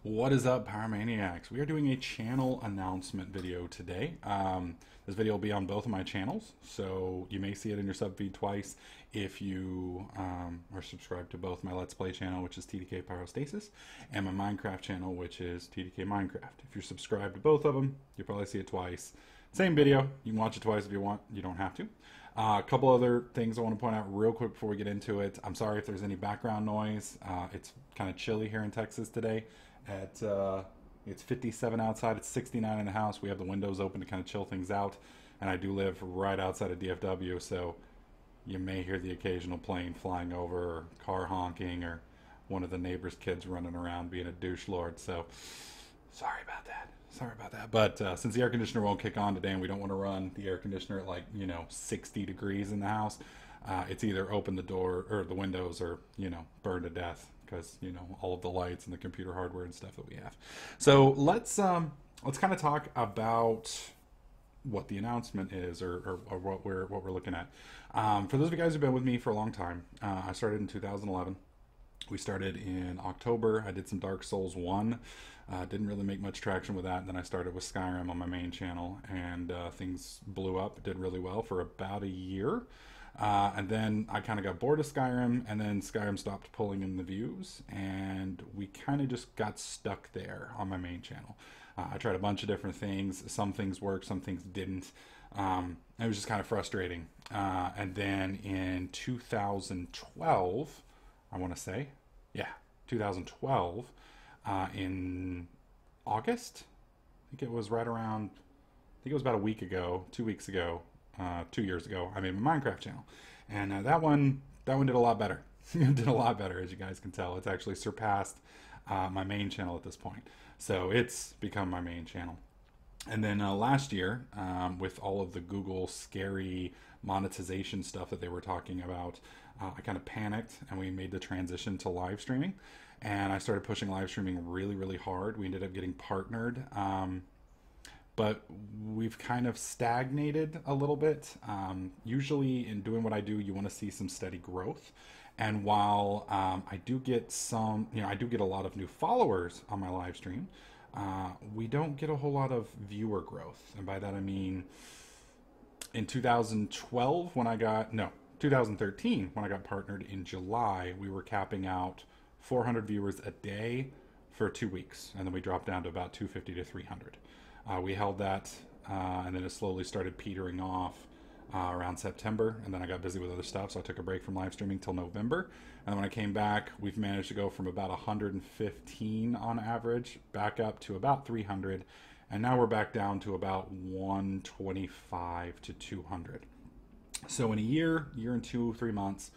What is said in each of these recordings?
What is up, Pyromaniacs? We are doing a channel announcement video today. This video will be on both of my channels, so you may see it in your sub feed twice if you are subscribed to both my Let's Play channel, which is TDK Pyrostasis, and my Minecraft channel, which is TDK Minecraft. If you're subscribed to both of them, you'll probably see it twice. Same video. You can watch it twice if you want. You don't have to. A couple other things I want to point out real quick before we get into it. I'm sorry if there's any background noise. It's kind of chilly here in Texas today. It's 57 outside, it's 69 in the house. We have the windows open to kind of chill things out, and I do live right outside of DFW, so you may hear the occasional plane flying over, or car honking, or one of the neighbor's kids running around being a douche lord. So sorry about that. But since the air conditioner won't kick on today and we don't want to run the air conditioner at 60 degrees in the house, it's either open the door or the windows, or burn to death, because all of the lights and the computer hardware and stuff that we have. So let's kind of talk about what the announcement is, or what we're looking at. For those of you guys who've been with me for a long time, I started in 2011. We started in October. I did some Dark Souls 1. Didn't really make much traction with that. And then I started with Skyrim on my main channel, and things blew up. Did really well for about a year. And then I kind of got bored of Skyrim, and then Skyrim stopped pulling in the views, and we kind of just got stuck there on my main channel. I tried a bunch of different things. Some things worked, some things didn't. It was just kind of frustrating. And then in 2012, I want to say, 2012, in August, I think it was right around, I think it was about a week ago, 2 weeks ago, 2 years ago, I made my Minecraft channel, and that one did a lot better. It did a lot better, as you guys can tell. It's actually surpassed my main channel at this point, so it's become my main channel. And then last year, with all of the Google scary monetization stuff that they were talking about, I kind of panicked, and we made the transition to live streaming, and I started pushing live streaming really hard. We ended up getting partnered, but we've kind of stagnated a little bit. Usually in doing what I do, you want to see some steady growth. And while I do get some, I do get a lot of new followers on my live stream, we don't get a whole lot of viewer growth. And by that I mean, in 2012 when I got, 2013 when I got partnered in July, we were capping out 400 viewers a day for 2 weeks. And then we dropped down to about 250 to 300. We held that, and then it slowly started petering off around September, and then I got busy with other stuff, so I took a break from live streaming till November. And then when I came back, we've managed to go from about 115 on average back up to about 300, and now we're back down to about 125 to 200. So in a year and 2-3 months,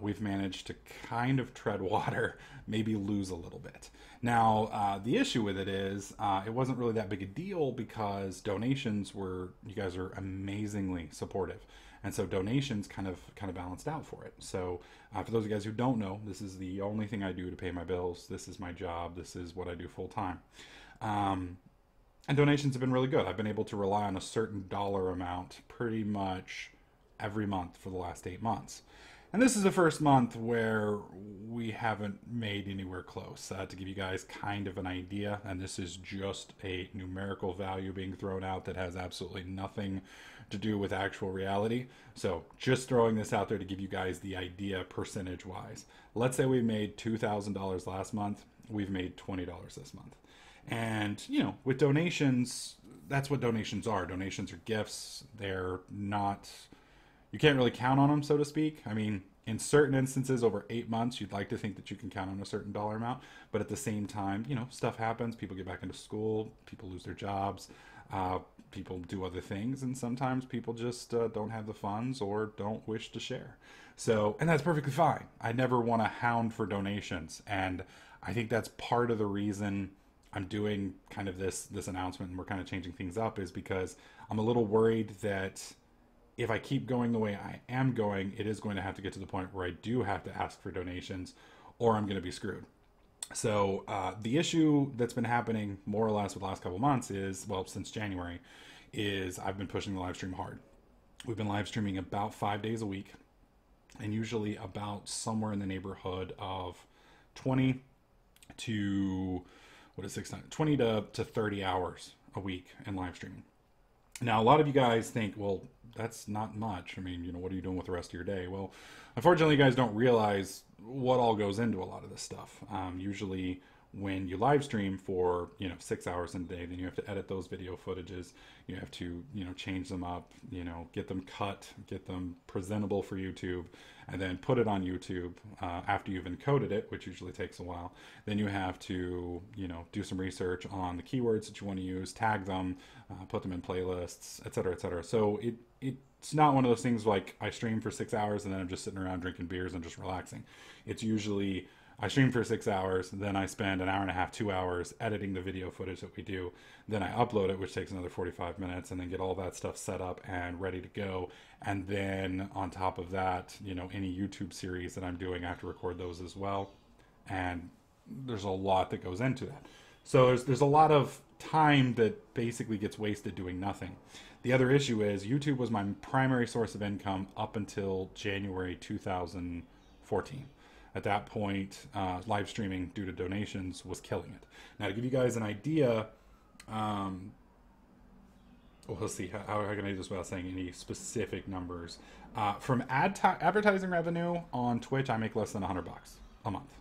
we've managed to kind of tread water, maybe lose a little bit. Now, the issue with it is, it wasn't really that big a deal because donations were, you guys are amazingly supportive. And so donations kind of balanced out for it. So for those of you guys who don't know, this is the only thing I do to pay my bills. This is my job. This is what I do full time. And donations have been really good. I've been able to rely on a certain dollar amount pretty much every month for the last 8 months. And this is the first month where we haven't made anywhere close. To give you guys kind of an idea, and this is just a numerical value being thrown out that has absolutely nothing to do with actual reality. So just throwing this out there to give you guys the idea percentage-wise. Let's say we made $2,000 last month. We've made $20 this month. And, with donations, that's what donations are. Donations are gifts. They're not... You can't really count on them, so to speak. I mean, in certain instances, over 8 months, you'd like to think that you can count on a certain dollar amount. But at the same time, stuff happens. People get back into school. People lose their jobs. People do other things. And sometimes people just don't have the funds or don't wish to share. So, and that's perfectly fine. I never want to hound for donations. And I think that's part of the reason I'm doing kind of this announcement, and we're kind of changing things up, is because I'm a little worried that if I keep going the way I am going, it is going to have to get to the point where I do have to ask for donations, or I'm going to be screwed. So the issue that's been happening more or less with the last couple months is, well, since January, is I've been pushing the live stream hard. We've been live streaming about 5 days a week, and usually about somewhere in the neighborhood of 20 to what is 6 times 20 to 30 hours a week in live streaming. Now, a lot of you guys think, well, that's not much. I mean, what are you doing with the rest of your day? Well, unfortunately, you guys don't realize what all goes into a lot of this stuff. Usually, when you live stream for 6 hours in a day, then you have to edit those video footages. You have to change them up, get them cut, get them presentable for YouTube, and then put it on YouTube after you've encoded it, which usually takes a while. Then you have to do some research on the keywords that you want to use, tag them, put them in playlists, etc., etc. So it's not one of those things like I stream for 6 hours and then I'm just sitting around drinking beers and just relaxing. It's usually I stream for 6 hours, then I spend an hour and a half, 2 hours editing the video footage that we do. Then I upload it, which takes another 45 minutes, and then get all that stuff set up and ready to go. And then on top of that, any YouTube series that I'm doing, I have to record those as well. And there's a lot that goes into that. So there's a lot of time that basically gets wasted doing nothing. The other issue is YouTube was my primary source of income up until January 2014. At that point, live streaming due to donations was killing it. Now, to give you guys an idea, let's see, how can I do this without saying any specific numbers? From advertising revenue on Twitch, I make less than $100 a month.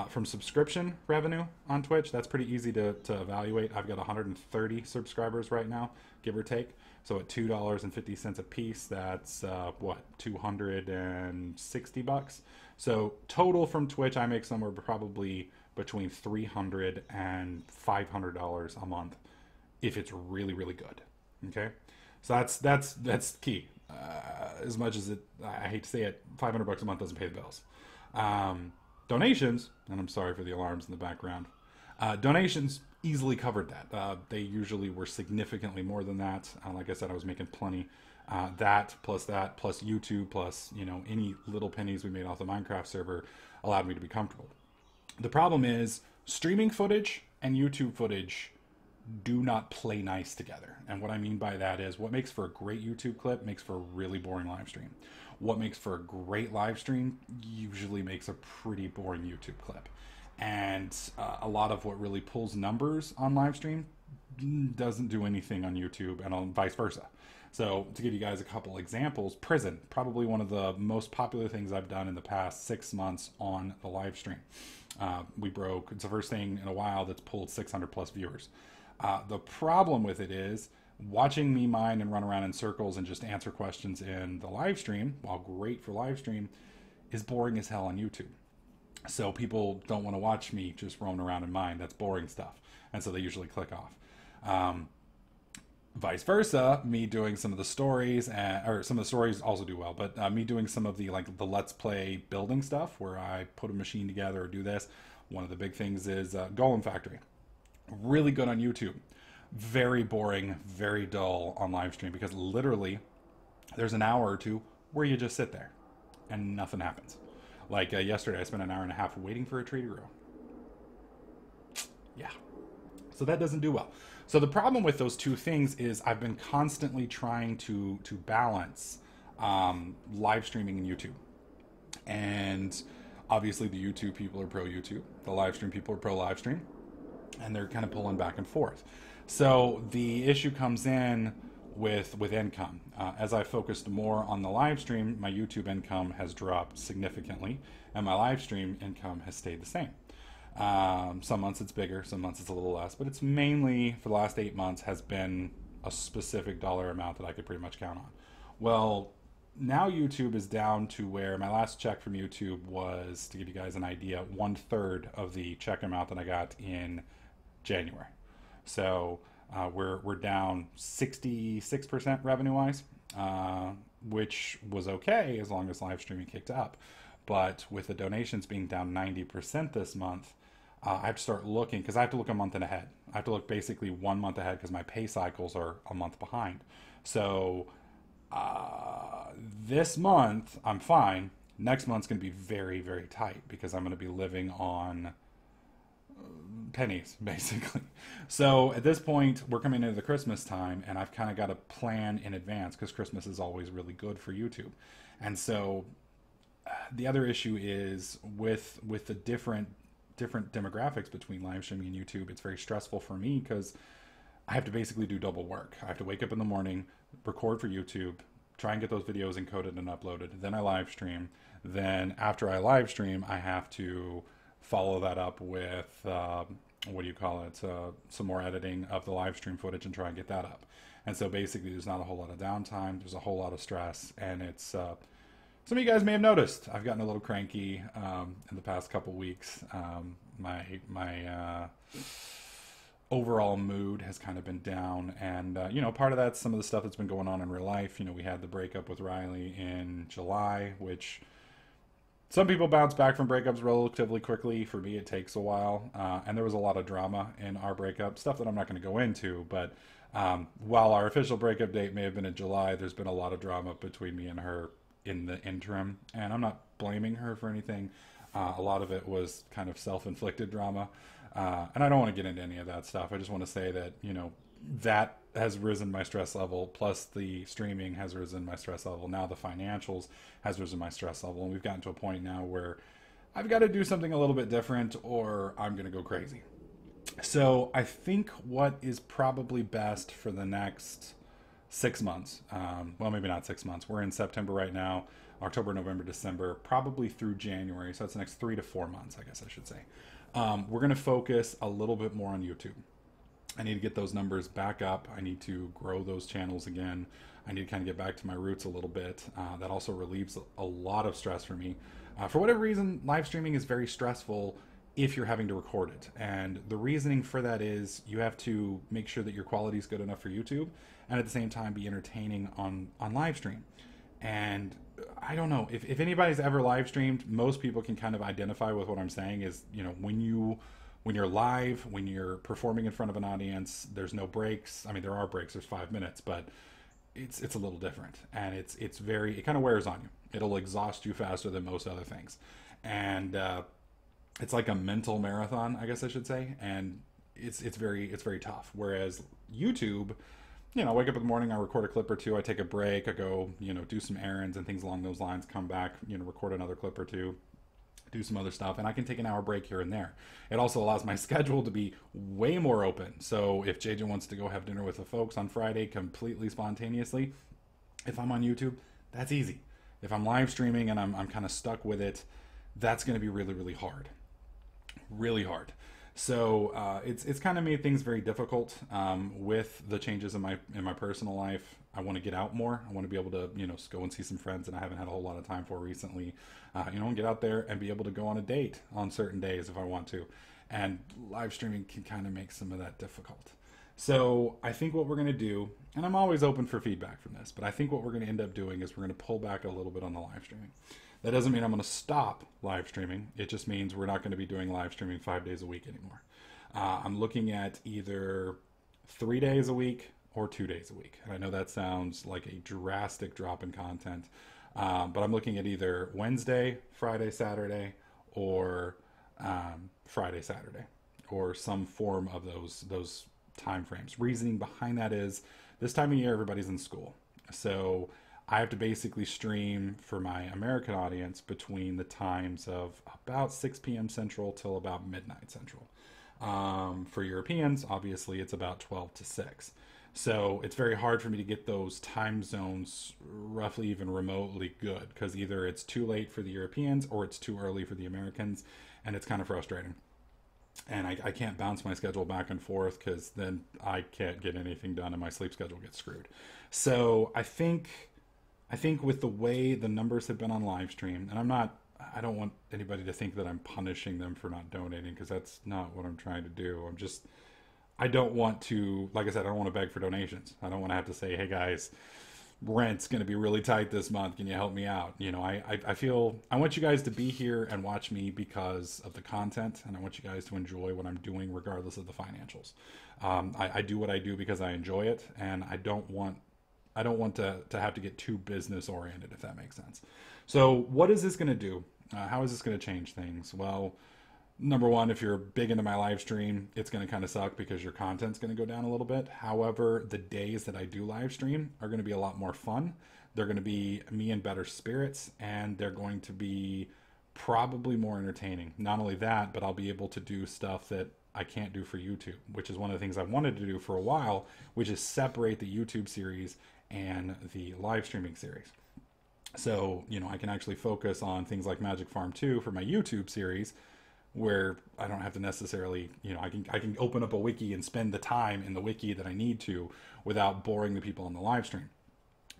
From subscription revenue on Twitch, that's pretty easy to evaluate. I've got 130 subscribers right now, give or take. So at $2.50 a piece, that's $260. So total from Twitch, I make somewhere probably between $300 and $500 a month if it's really, really good. Okay, so that's key. As much as I hate to say it, $500 a month doesn't pay the bills. Donations, and I'm sorry for the alarms in the background. Donations easily covered that. They usually were significantly more than that. Like I said, I was making plenty. That plus YouTube plus any little pennies we made off the Minecraft server allowed me to be comfortable. The problem is streaming footage and YouTube footage do not play nice together. And what I mean by that is what makes for a great YouTube clip makes for a really boring live stream. What makes for a great live stream usually makes a pretty boring YouTube clip. And a lot of what really pulls numbers on live stream doesn't do anything on YouTube, and vice versa. So to give you guys a couple examples, Prison, probably one of the most popular things I've done in the past 6 months on the live stream. It's the first thing in a while that's pulled 600 plus viewers. The problem with it is watching me mine and run around in circles and just answer questions in the live stream, while great for live stream, is boring as hell on YouTube. So people don't want to watch me just roaming around in mine. That's boring stuff. And so they usually click off. Vice versa, me doing some of the stories, or some of the stories also do well, but me doing some of the Let's Play building stuff where I put a machine together or do this. One of the big things is Golem Factory. Really good on YouTube. Very boring, very dull on live stream because literally there's an hour or two where you just sit there and nothing happens. Like yesterday, I spent an hour and a half waiting for a tree to grow. Yeah. So that doesn't do well. So the problem with those two things is I've been constantly trying to balance live streaming and YouTube. And obviously the YouTube people are pro YouTube. The live stream people are pro live stream. And they're kind of pulling back and forth. So the issue comes in with income. As I focused more on the live stream, my YouTube income has dropped significantly, and my live stream income has stayed the same. Some months it's bigger, some months it's a little less, but it's mainly, for the last 8 months, has been a specific dollar amount that I could pretty much count on. Well, now YouTube is down to where my last check from YouTube was, to give you guys an idea, 1/3 of the check amount that I got in January. So we're down 66% revenue-wise, which was okay as long as live streaming kicked up. But with the donations being down 90% this month, I have to start looking, because I have to look a month ahead. I have to look basically 1 month ahead because my pay cycles are a month behind. So this month, I'm fine. Next month's going to be very, very tight because I'm going to be living on pennies, basically. So at this point, we're coming into the Christmas time, and I've kind of got to plan in advance because Christmas is always really good for YouTube. And so the other issue is with the different different demographics between live streaming and YouTube. It's very stressful for me because I have to basically do double work. I have to wake up in the morning, record for YouTube, try and get those videos encoded and uploaded. Then I live stream. Then after I live stream, I have to follow that up with what do you call it? Some more editing of the live stream footage and try and get that up. And so basically, there's not a whole lot of downtime. There's a whole lot of stress, and it's some of you guys may have noticed I've gotten a little cranky in the past couple weeks. My overall mood has kind of been down, and you know, part of that's some of the stuff that's been going on in real life. You know, we had the breakup with Riley in July, which some people bounce back from breakups relatively quickly. For me, it takes a while, and there was a lot of drama in our breakup, stuff that I'm not going to go into, but while our official breakup date may have been in July, there's been a lot of drama between me and her in the interim, and I'm not blaming her for anything. A lot of it was kind of self-inflicted drama, and I don't want to get into any of that stuff. I just want to say that, you know, that has risen my stress level, plus the streaming has risen my stress level. Now the financials has risen my stress level, and we've gotten to a point now where I've got to do something a little bit different or I'm going to go crazy. So I think what is probably best for the next 6 months, well, maybe not 6 months. We're in September right now, October, November, December, probably through January. So that's the next 3 to 4 months, I guess I should say. We're going to focus a little bit more on YouTube. I need to get those numbers back up. I need to grow those channels again. I need to kind of get back to my roots a little bit. That also relieves a lot of stress for me. For whatever reason, live streaming is very stressful if you're having to record it. And the reasoning for that is you have to make sure that your quality is good enough for YouTube and at the same time be entertaining on live stream. And I don't know, if anybody's ever live streamed, most people can kind of identify with what I'm saying is, you know, when you're live, when you're performing in front of an audience, there's no breaks. I mean, there are breaks, there's 5 minutes, but it's a little different. And it kind of wears on you. It'll exhaust you faster than most other things. And it's like a mental marathon, I guess I should say. And it's very tough. Whereas YouTube, you know, I wake up in the morning, I record a clip or two, I take a break, I go, you know, do some errands and things along those lines, come back, you know, record another clip or two, do some other stuff, and I can take an hour break here and there. It also allows my schedule to be way more open. So if JJ wants to go have dinner with the folks on Friday completely spontaneously, if I'm on YouTube, that's easy. If I'm live streaming and I'm kind of stuck with it, that's going to be really, really hard. Really hard. So it's kind of made things very difficult with the changes in my personal life. I want to get out more. I want to be able to, you know, go and see some friends that I haven't had a whole lot of time for recently. You know, and get out there and be able to go on a date on certain days if I want to. And live streaming can kind of make some of that difficult. So I think what we're going to do, and I'm always open for feedback from this, but I think what we're going to end up doing is we're going to pull back a little bit on the live streaming. That doesn't mean I'm going to stop live streaming. It just means we're not going to be doing live streaming 5 days a week anymore. I'm looking at either 3 days a week or 2 days a week. And I know that sounds like a drastic drop in content, but I'm looking at either Wednesday, Friday, Saturday, or Friday, Saturday, or some form of those time frames. Reasoning behind that is this time of year, everybody's in school. So I have to basically stream for my American audience between the times of about 6 p.m. Central till about midnight Central. For Europeans, obviously, it's about 12 to 6. So it's very hard for me to get those time zones roughly even remotely good because either it's too late for the Europeans or it's too early for the Americans, and it's kind of frustrating. And I can't bounce my schedule back and forth because then I can't get anything done and my sleep schedule gets screwed. So I think with the way the numbers have been on live stream, and I don't want anybody to think that I'm punishing them for not donating because that's not what I'm trying to do. I don't want to, like I said, I don't want to beg for donations. I don't want to have to say, hey guys, rent's going to be really tight this month. Can you help me out? You know, I feel I want you guys to be here and watch me because of the content, and I want you guys to enjoy what I'm doing regardless of the financials. I do what I do because I enjoy it, and I don't want to have to get too business oriented, if that makes sense. So what is this going to do? How is this going to change things? Well, number one, if you're big into my live stream, it's going to kind of suck because your content's going to go down a little bit. However, the days that I do live stream are going to be a lot more fun. They're going to be me in better spirits, and they're going to be probably more entertaining. Not only that, but I'll be able to do stuff that I can't do for YouTube, which is one of the things I wanted to do for a while, which is separate the YouTube series and the live streaming series. So, you know, I can actually focus on things like Magic Farm 2 for my YouTube series, where I don't have to necessarily, you know, I can open up a wiki and spend the time in the wiki that I need to without boring the people on the live stream.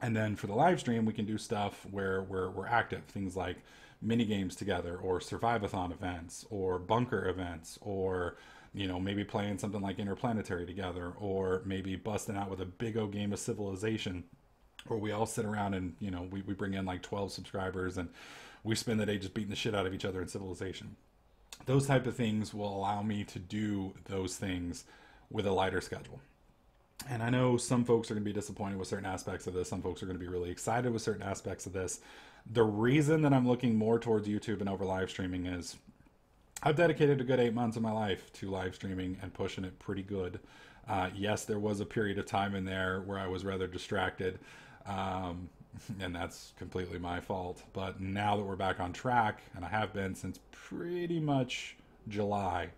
And then for the live stream, we can do stuff where we're active, things like mini games together, or survivathon events, or bunker events, or, you know, maybe playing something like Interplanetary together, or maybe busting out with a big old game of Civilization, where we all sit around and, you know, we bring in like 12 subscribers and we spend the day just beating the shit out of each other in Civilization. Those type of things will allow me to do those things with a lighter schedule. And I know some folks are going to be disappointed with certain aspects of this. Some folks are going to be really excited with certain aspects of this. The reason that I'm looking more towards YouTube and over live streaming is I've dedicated a good 8 months of my life to live streaming and pushing it pretty good. Yes, there was a period of time in there where I was rather distracted, and that's completely my fault. But now that we're back on track, and I have been since pretty much July,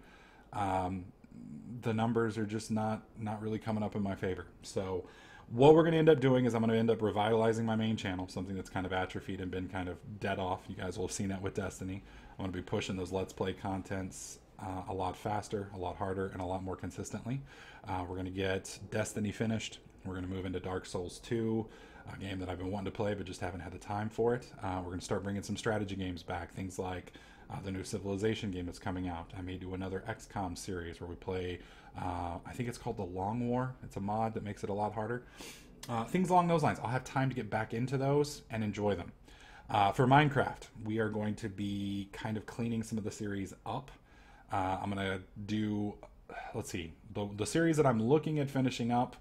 the numbers are just not really coming up in my favor. So what we're going to end up doing is I'm going to end up revitalizing my main channel, something that's kind of atrophied and been kind of dead off. You guys will have seen that with Destiny. I'm going to be pushing those Let's Play contents a lot faster, a lot harder, and a lot more consistently. We're going to get Destiny finished. We're going to move into Dark Souls 2, a game that I've been wanting to play but just haven't had the time for it. We're going to start bringing some strategy games back, things like the new Civilization game that's coming out. I may do another XCOM series where we play, I think it's called The Long War. It's a mod that makes it a lot harder. Things along those lines. I'll have time to get back into those and enjoy them. For Minecraft, we are going to be kind of cleaning some of the series up. I'm going to do, let's see, the series that I'm looking at finishing up,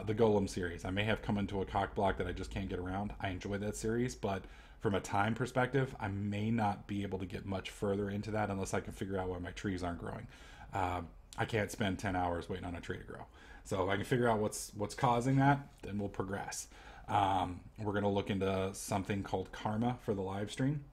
the Golem series. I may have come into a cock block that I just can't get around. I enjoy that series, but from a time perspective, I may not be able to get much further into that unless I can figure out why my trees aren't growing. I can't spend 10 hours waiting on a tree to grow. So if I can figure out what's causing that, then we'll progress. We're going to look into something called Karma for the live stream.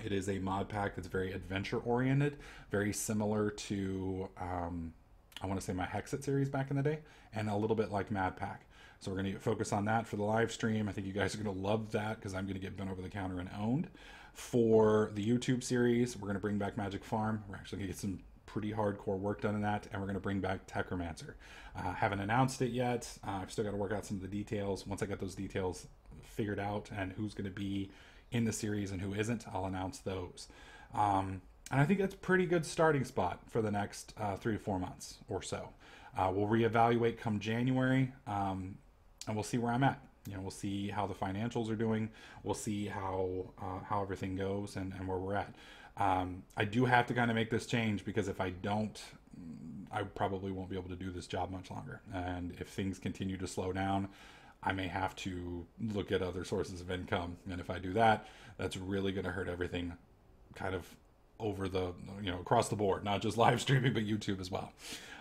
It is a mod pack that's very adventure oriented, very similar to, I want to say my Hexit series back in the day, and a little bit like Mad Pack. So we're going to focus on that for the live stream. I think you guys are going to love that because I'm going to get bent over the counter and owned. For the YouTube series, we're going to bring back Magic Farm. We're actually going to get some pretty hardcore work done in that, and we're going to bring back Techromancer. Haven't announced it yet. I've still got to work out some of the details. Once I get those details figured out and who's going to be in the series and who isn't, I'll announce those. And I think that's a pretty good starting spot for the next 3 to 4 months or so. We'll reevaluate come January, and we'll see where I'm at. You know, we'll see how the financials are doing. We'll see how everything goes and where we're at. I do have to kind of make this change because if I don't, I probably won't be able to do this job much longer. And if things continue to slow down, I may have to look at other sources of income. And if I do that, that's really going to hurt everything kind of over the, you know, across the board, not just live streaming, but YouTube as well.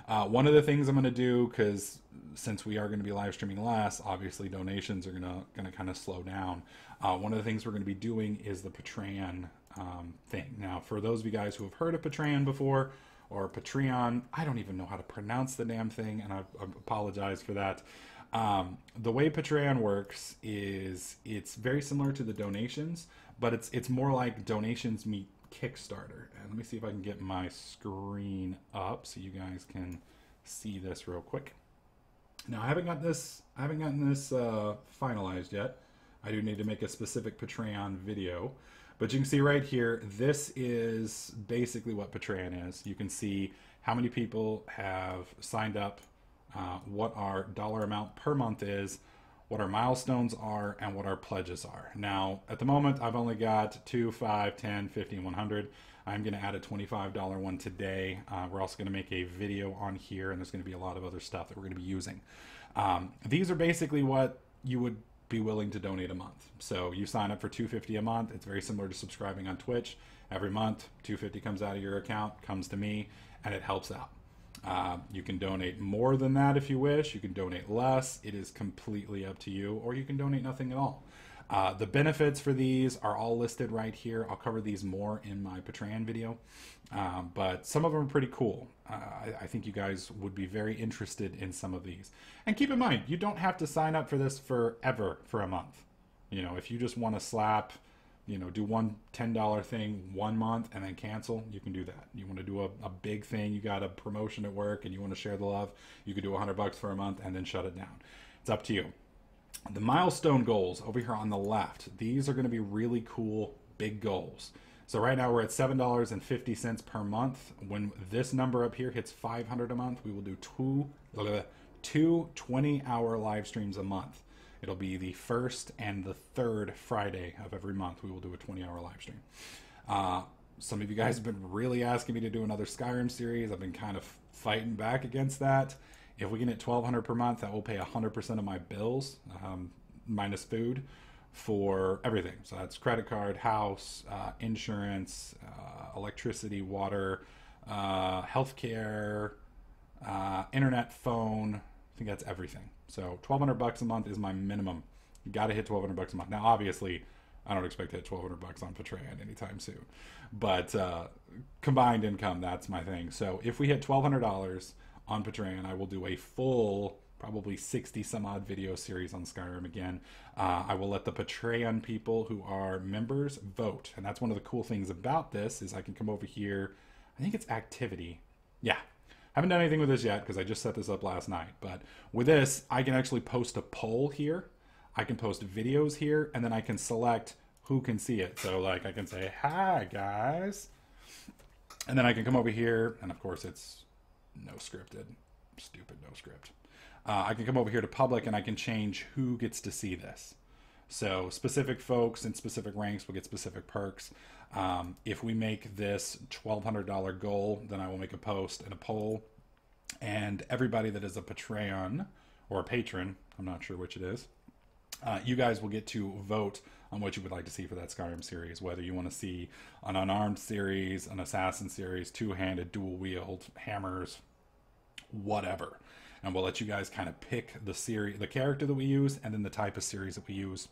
One of the things I'm going to do, because since we are going to be live streaming less, obviously donations are going to kind of slow down. One of the things we're going to be doing is the Patreon thing. Now, for those of you guys who have heard of Patreon before, or Patreon, I don't even know how to pronounce the damn thing, and I apologize for that. The way Patreon works is it's very similar to the donations, but it's more like donations meet Kickstarter. And let me see if I can get my screen up so you guys can see this real quick. Now I haven't gotten this finalized yet. I do need to make a specific Patreon video, but you can see right here, this is basically what Patreon is. You can see how many people have signed up, what our dollar amount per month is, what our milestones are, and what our pledges are. Now, at the moment, I've only got 2, 5, 10, 50, and 100. I'm going to add a $25 one today. We're also going to make a video on here, and there's going to be a lot of other stuff that we're going to be using. These are basically what you would be willing to donate a month. So you sign up for $250 a month. It's very similar to subscribing on Twitch. Every month, $250 comes out of your account, comes to me, and it helps out. You can donate more than that if you wish. You can donate less. It is completely up to you, or you can donate nothing at all. The benefits for these are all listed right here. I'll cover these more in my Patreon video, but some of them are pretty cool. I think you guys would be very interested in some of these. And keep in mind, you don't have to sign up for this forever for a month. You know, if you just want to slap, you know, do one $10 thing 1 month and then cancel, you can do that. You want to do a big thing, you got a promotion at work and you want to share the love, you could do $100 for a month and then shut it down. It's up to you. The milestone goals over here on the left, these are going to be really cool big goals. So right now we're at $7.50 per month. When this number up here hits 500 a month, we will do two 20-hour live streams a month. It'll be the first and the third Friday of every month. We will do a 20-hour live stream. Some of you guys have been really asking me to do another Skyrim series. I've been kind of fighting back against that. If we can hit $1,200 per month, that will pay 100% of my bills, minus food, for everything. So that's credit card, house, insurance, electricity, water, healthcare, internet, phone. I think that's everything. So $1,200 a month is my minimum. You got to hit $1,200 a month. Now, obviously, I don't expect to hit $1,200 on Patreon anytime soon, but combined income, that's my thing. So if we hit $1,200 on Patreon, I will do a full, probably 60 some odd video series on Skyrim again. I will let the Patreon people who are members vote, and that's one of the cool things about this is I can come over here. I think it's activity. Yeah. Haven't done anything with this yet because I just set this up last night. But with this, I can actually post a poll here. I can post videos here, and then I can select who can see it. So like I can say, hi guys. And then I can come over here, and of course it's no scripted. Stupid no script. I can come over here to public and I can change who gets to see this. So specific folks in specific ranks will get specific perks. If we make this $1,200 goal, then I will make a post and a poll, and everybody that is a Patreon or a patron, I'm not sure which it is, you guys will get to vote on what you would like to see for that Skyrim series, whether you want to see an unarmed series, an assassin series, two-handed, dual-wield, hammers, whatever. And we'll let you guys kind of pick the series, the character that we use, and then the type of series that we use.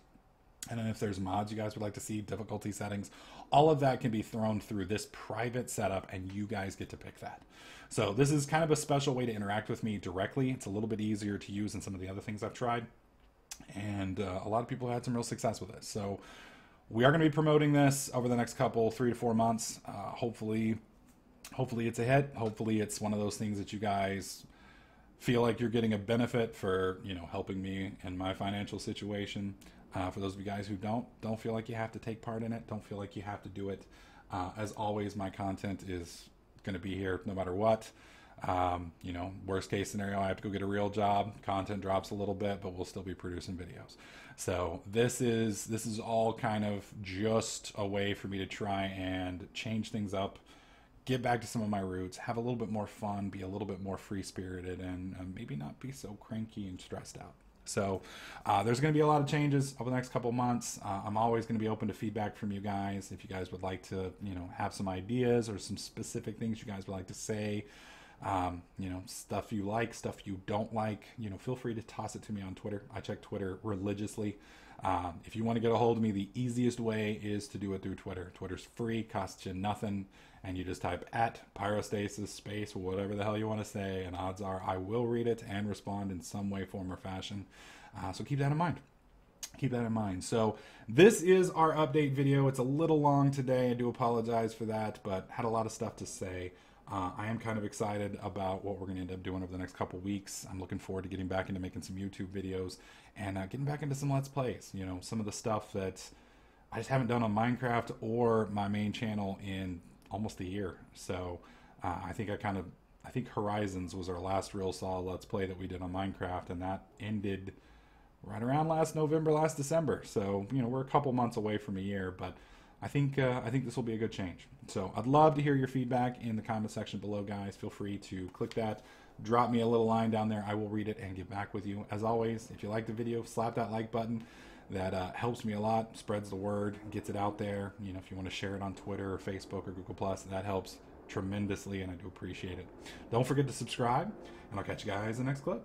And then if there's mods you guys would like to see, difficulty settings, all of that can be thrown through this private setup, and you guys get to pick that. So this is kind of a special way to interact with me directly. It's a little bit easier to use than some of the other things I've tried. And a lot of people have had some real success with it. So we are going to be promoting this over the next couple, 3 to 4 months. Hopefully it's a hit. Hopefully it's one of those things that you guys feel like you're getting a benefit for, you know, helping me in my financial situation. For those of you guys who don't feel like you have to take part in it, don't feel like you have to do it. As always, my content is going to be here no matter what. You know, worst case scenario, I have to go get a real job. Content drops a little bit, but we'll still be producing videos. So this is all kind of just a way for me to try and change things up, get back to some of my roots, have a little bit more fun, be a little bit more free-spirited, and maybe not be so cranky and stressed out. So there's going to be a lot of changes over the next couple months. I'm always going to be open to feedback from you guys. If you guys would like to, you know, have some ideas or some specific things you guys would like to say, you know, stuff you like, stuff you don't like, you know, feel free to toss it to me on Twitter. I check Twitter religiously. If you want to get a hold of me, the easiest way is to do it through Twitter. Twitter's free, costs you nothing, and you just type @pyrostasis space, whatever the hell you want to say, and odds are I will read it and respond in some way, form, or fashion. So keep that in mind. Keep that in mind. So this is our update video. It's a little long today. I do apologize for that, but had a lot of stuff to say. I am kind of excited about what we're going to end up doing over the next couple weeks. I'm looking forward to getting back into making some YouTube videos and getting back into some Let's Plays. You know, some of the stuff that I just haven't done on Minecraft or my main channel in almost a year. So I think Horizons was our last real solid Let's Play that we did on Minecraft, and that ended right around last November, last December. So, you know, we're a couple months away from a year, but I think this will be a good change. So I'd love to hear your feedback in the comment section below, guys. Feel free to click that. Drop me a little line down there. I will read it and get back with you. As always, if you like the video, slap that like button. That helps me a lot, spreads the word, gets it out there. You know, if you want to share it on Twitter or Facebook or Google+, that helps tremendously, and I do appreciate it. Don't forget to subscribe, and I'll catch you guys in the next clip.